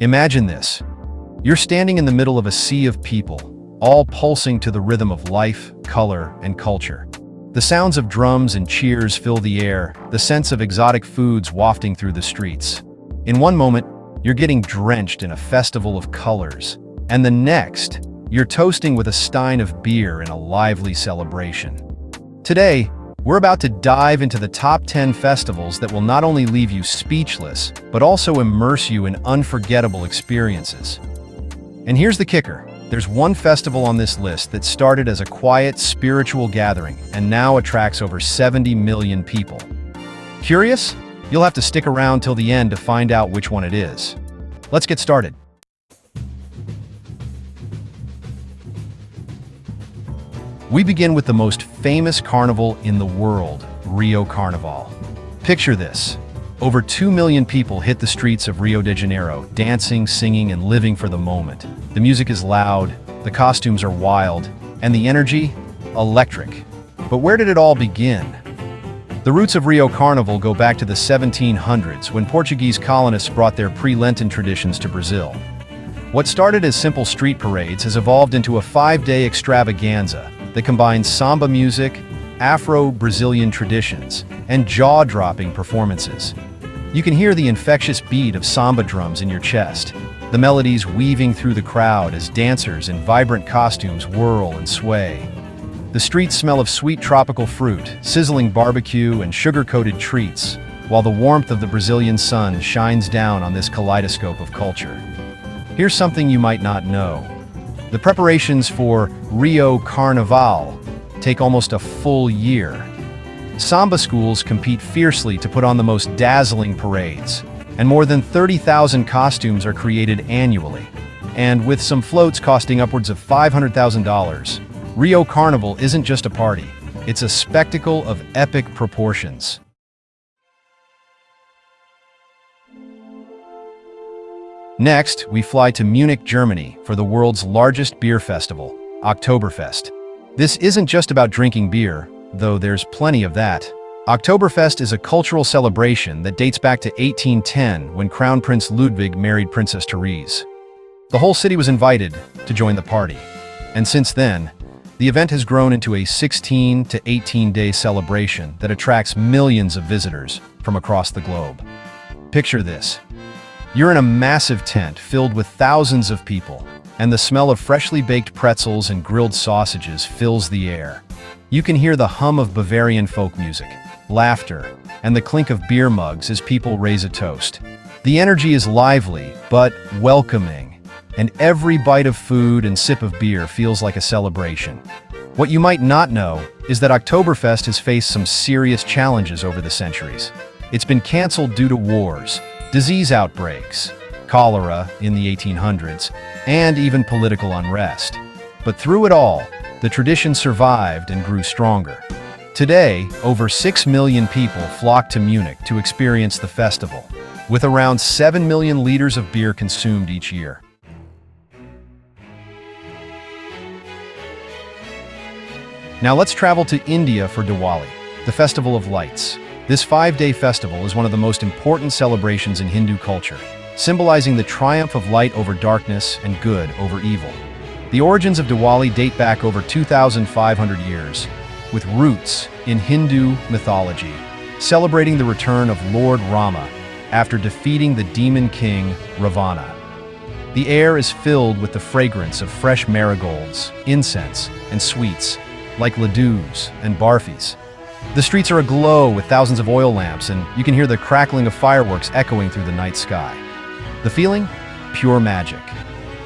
Imagine this. You're standing in the middle of a sea of people, all pulsing to the rhythm of life, color, and culture. The sounds of drums and cheers fill the air, the sense of exotic foods wafting through the streets. In one moment, you're getting drenched in a festival of colors, and the next, you're toasting with a stein of beer in a lively celebration. Today, we're about to dive into the top 10 festivals that will not only leave you speechless, but also immerse you in unforgettable experiences. And here's the kicker. There's one festival on this list that started as a quiet, spiritual gathering and now attracts over 70 million people. Curious? You'll have to stick around till the end to find out which one it is. Let's get started. We begin with the most famous carnival in the world, Rio Carnival. Picture this. Over 2 million people hit the streets of Rio de Janeiro, dancing, singing, and living for the moment. The music is loud, the costumes are wild, and the energy, electric. But where did it all begin? The roots of Rio Carnival go back to the 1700s, when Portuguese colonists brought their pre-Lenten traditions to Brazil. What started as simple street parades has evolved into a 5-day extravaganza that combines samba music, Afro-Brazilian traditions, and jaw-dropping performances. You can hear the infectious beat of samba drums in your chest, the melodies weaving through the crowd as dancers in vibrant costumes whirl and sway. The streets smell of sweet tropical fruit, sizzling barbecue, and sugar-coated treats, while the warmth of the Brazilian sun shines down on this kaleidoscope of culture. Here's something you might not know. The preparations for Rio Carnival take almost a full year. Samba schools compete fiercely to put on the most dazzling parades, and more than 30,000 costumes are created annually. And with some floats costing upwards of $500,000, Rio Carnival isn't just a party, it's a spectacle of epic proportions. Next, we fly to Munich, Germany for the world's largest beer festival, Oktoberfest. This isn't just about drinking beer, though there's plenty of that. Oktoberfest is a cultural celebration that dates back to 1810 when Crown Prince Ludwig married Princess Therese. The whole city was invited to join the party. And since then, the event has grown into a 16 to 18-day celebration that attracts millions of visitors from across the globe. Picture this. You're in a massive tent filled with thousands of people, and the smell of freshly baked pretzels and grilled sausages fills the air. You can hear the hum of Bavarian folk music, laughter, and the clink of beer mugs as people raise a toast. The energy is lively, but welcoming, and every bite of food and sip of beer feels like a celebration. What you might not know is that Oktoberfest has faced some serious challenges over the centuries. It's been canceled due to wars, disease outbreaks, cholera in the 1800s, and even political unrest. But through it all, the tradition survived and grew stronger. Today, over 6 million people flock to Munich to experience the festival, with around 7 million liters of beer consumed each year. Now let's travel to India for Diwali, the Festival of Lights. This 5-day festival is one of the most important celebrations in Hindu culture, symbolizing the triumph of light over darkness and good over evil. The origins of Diwali date back over 2,500 years, with roots in Hindu mythology, celebrating the return of Lord Rama after defeating the demon king Ravana. The air is filled with the fragrance of fresh marigolds, incense, and sweets, like laddus and barfis. The streets are aglow with thousands of oil lamps, and you can hear the crackling of fireworks echoing through the night sky. The feeling? Pure magic.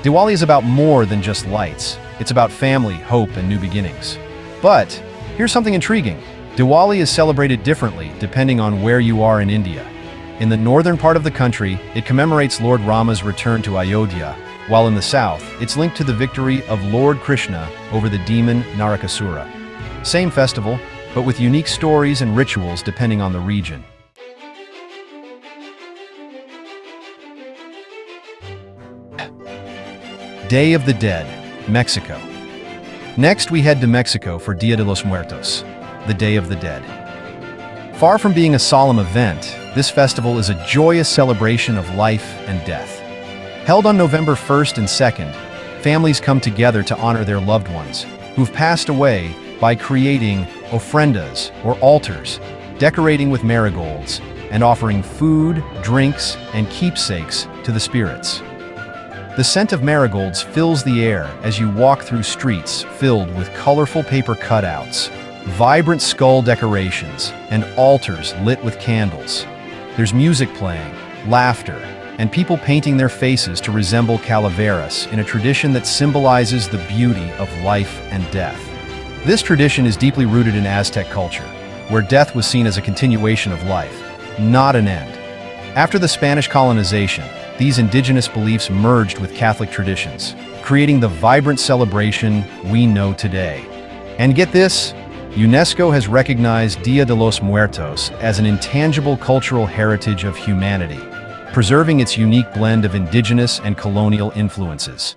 Diwali is about more than just lights. It's about family, hope, and new beginnings. But here's something intriguing. Diwali is celebrated differently depending on where you are in India. In the northern part of the country, it commemorates Lord Rama's return to Ayodhya, while in the south, it's linked to the victory of Lord Krishna over the demon Narakasura. Same festival, but with unique stories and rituals depending on the region. Day of the Dead, Mexico. Next, we head to Mexico for Dia de los Muertos, the Day of the Dead. Far from being a solemn event, this festival is a joyous celebration of life and death. Held on November 1st and 2nd, families come together to honor their loved ones who've passed away by creating ofrendas, or altars, decorating with marigolds, and offering food, drinks, and keepsakes to the spirits. The scent of marigolds fills the air as you walk through streets filled with colorful paper cutouts, vibrant skull decorations, and altars lit with candles. There's music playing, laughter, and people painting their faces to resemble calaveras in a tradition that symbolizes the beauty of life and death. This tradition is deeply rooted in Aztec culture, where death was seen as a continuation of life, not an end. After the Spanish colonization, these indigenous beliefs merged with Catholic traditions, creating the vibrant celebration we know today. And get this, UNESCO has recognized Dia de los Muertos as an intangible cultural heritage of humanity, preserving its unique blend of indigenous and colonial influences.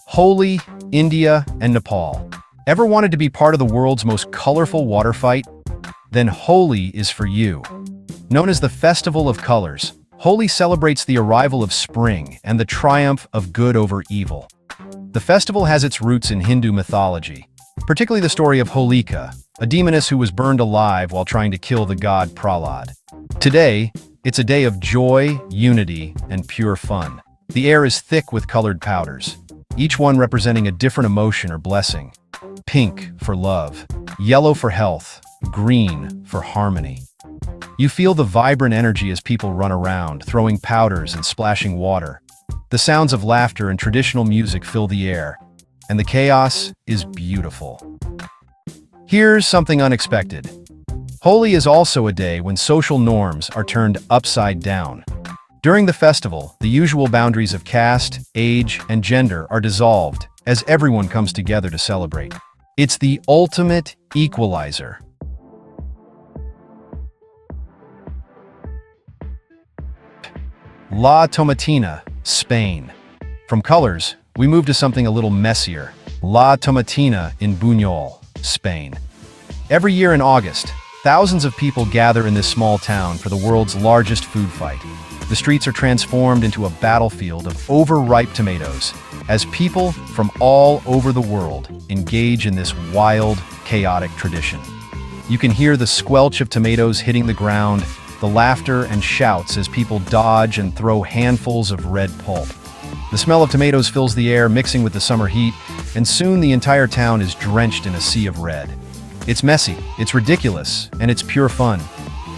Holi, India, and Nepal. Ever wanted to be part of the world's most colorful water fight? Then Holi is for you. Known as the Festival of Colors, Holi celebrates the arrival of spring and the triumph of good over evil. The festival has its roots in Hindu mythology, particularly the story of Holika, a demoness who was burned alive while trying to kill the god Prahlad. Today, it's a day of joy, unity, and pure fun. The air is thick with colored powders, each one representing a different emotion or blessing. Pink for love, yellow for health, green for harmony. You feel the vibrant energy as people run around, throwing powders and splashing water. The sounds of laughter and traditional music fill the air, and the chaos is beautiful. Here's something unexpected. Holi is also a day when social norms are turned upside down. During the festival, the usual boundaries of caste, age, and gender are dissolved as everyone comes together to celebrate. It's the ultimate equalizer. La Tomatina, Spain. From colors, we move to something a little messier. La Tomatina in Buñol, Spain. Every year in August, thousands of people gather in this small town for the world's largest food fight. The streets are transformed into a battlefield of overripe tomatoes as people from all over the world engage in this wild, chaotic tradition. You can hear the squelch of tomatoes hitting the ground, the laughter and shouts as people dodge and throw handfuls of red pulp. The smell of tomatoes fills the air, mixing with the summer heat, and soon the entire town is drenched in a sea of red. It's messy, it's ridiculous, and it's pure fun.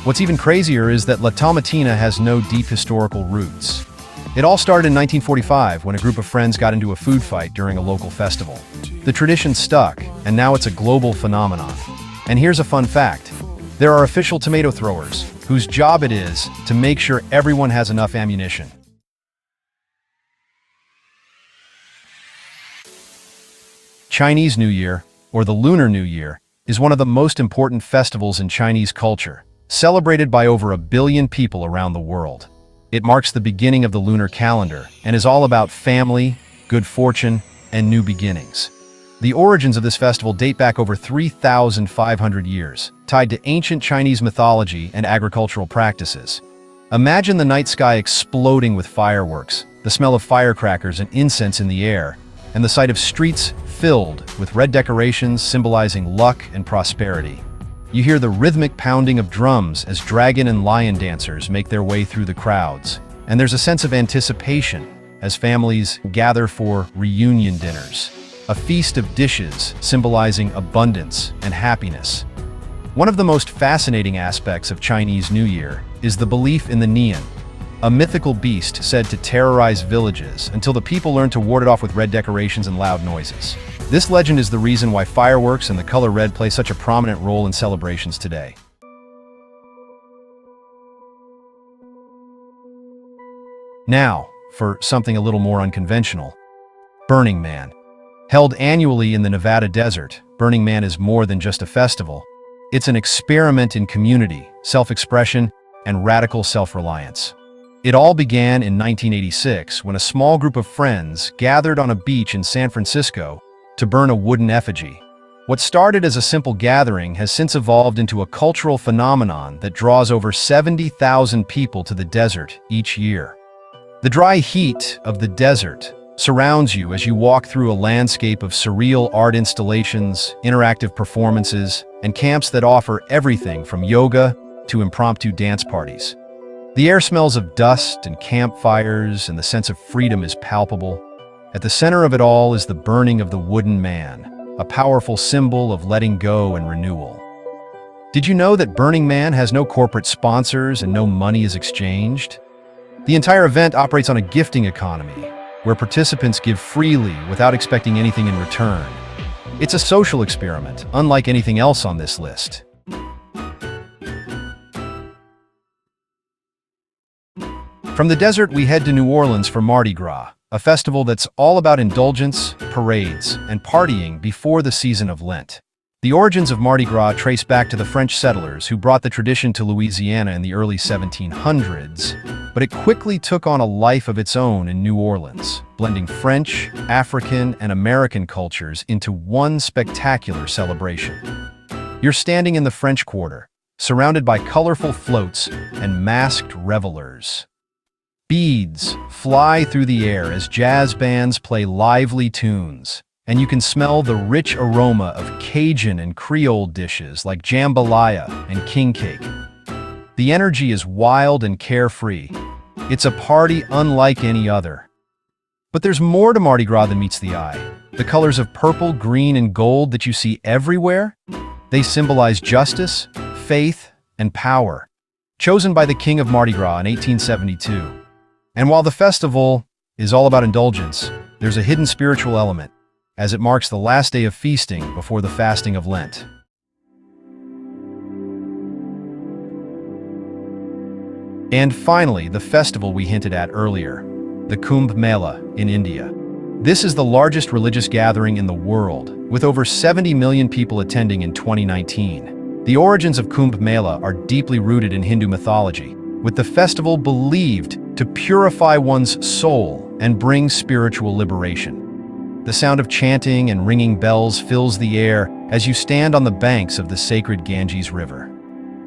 What's even crazier is that La Tomatina has no deep historical roots. It all started in 1945 when a group of friends got into a food fight during a local festival. The tradition stuck, and now it's a global phenomenon. And here's a fun fact. There are official tomato throwers, whose job it is to make sure everyone has enough ammunition. Chinese New Year, or the Lunar New Year, is one of the most important festivals in Chinese culture, celebrated by over 1 billion people around the world. It marks the beginning of the lunar calendar and is all about family, good fortune, and new beginnings. The origins of this festival date back over 3,500 years, tied to ancient Chinese mythology and agricultural practices. Imagine the night sky exploding with fireworks, the smell of firecrackers and incense in the air, and the sight of streets filled with red decorations symbolizing luck and prosperity. You hear the rhythmic pounding of drums as dragon and lion dancers make their way through the crowds, and there's a sense of anticipation as families gather for reunion dinners, a feast of dishes symbolizing abundance and happiness. One of the most fascinating aspects of Chinese New Year is the belief in the Nian, a mythical beast said to terrorize villages until the people learn to ward it off with red decorations and loud noises. This legend is the reason why fireworks and the color red play such a prominent role in celebrations today. Now, for something a little more unconventional. Burning Man. Held annually in the Nevada desert, Burning Man is more than just a festival. It's an experiment in community, self-expression, and radical self-reliance. It all began in 1986 when a small group of friends gathered on a beach in San Francisco to burn a wooden effigy. What started as a simple gathering has since evolved into a cultural phenomenon that draws over 70,000 people to the desert each year. The dry heat of the desert surrounds you as you walk through a landscape of surreal art installations, interactive performances, and camps that offer everything from yoga to impromptu dance parties. The air smells of dust and campfires, and the sense of freedom is palpable. At the center of it all is the burning of the wooden man, a powerful symbol of letting go and renewal. Did you know that Burning Man has no corporate sponsors and no money is exchanged? The entire event operates on a gifting economy, where participants give freely without expecting anything in return. It's a social experiment, unlike anything else on this list. From the desert, we head to New Orleans for Mardi Gras, a festival that's all about indulgence, parades, and partying before the season of Lent. The origins of Mardi Gras trace back to the French settlers who brought the tradition to Louisiana in the early 1700s, but it quickly took on a life of its own in New Orleans, blending French, African, and American cultures into one spectacular celebration. You're standing in the French Quarter, surrounded by colorful floats and masked revelers. Beads fly through the air as jazz bands play lively tunes, and you can smell the rich aroma of Cajun and Creole dishes like jambalaya and king cake. The energy is wild and carefree. It's a party unlike any other. But there's more to Mardi Gras than meets the eye. The colors of purple, green, and gold that you see everywhere, they symbolize justice, faith, and power, chosen by the King of Mardi Gras in 1872. And while the festival is all about indulgence, there's a hidden spiritual element, as it marks the last day of feasting before the fasting of Lent. And finally, the festival we hinted at earlier, the Kumbh Mela in India. This is the largest religious gathering in the world, with over 70 million people attending in 2019. The origins of Kumbh Mela are deeply rooted in Hindu mythology, with the festival believed to purify one's soul and bring spiritual liberation. The sound of chanting and ringing bells fills the air as you stand on the banks of the sacred Ganges River.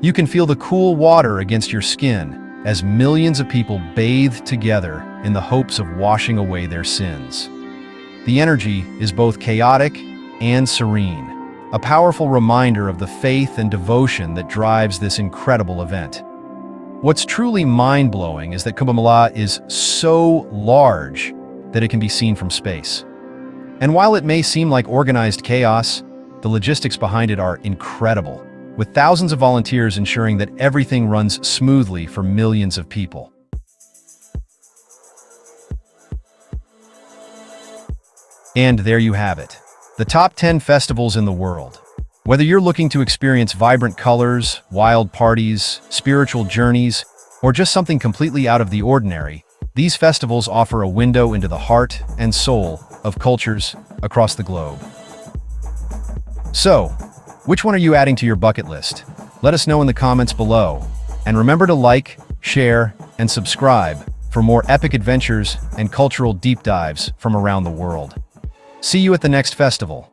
You can feel the cool water against your skin as millions of people bathe together in the hopes of washing away their sins. The energy is both chaotic and serene, a powerful reminder of the faith and devotion that drives this incredible event. What's truly mind-blowing is that Kumbh Mela is so large that it can be seen from space. And while it may seem like organized chaos, the logistics behind it are incredible, with thousands of volunteers ensuring that everything runs smoothly for millions of people. And there you have it, the top 10 festivals in the world. Whether you're looking to experience vibrant colors, wild parties, spiritual journeys, or just something completely out of the ordinary, these festivals offer a window into the heart and soul of cultures across the globe. So, which one are you adding to your bucket list? Let us know in the comments below. And remember to like, share, and subscribe for more epic adventures and cultural deep dives from around the world. See you at the next festival.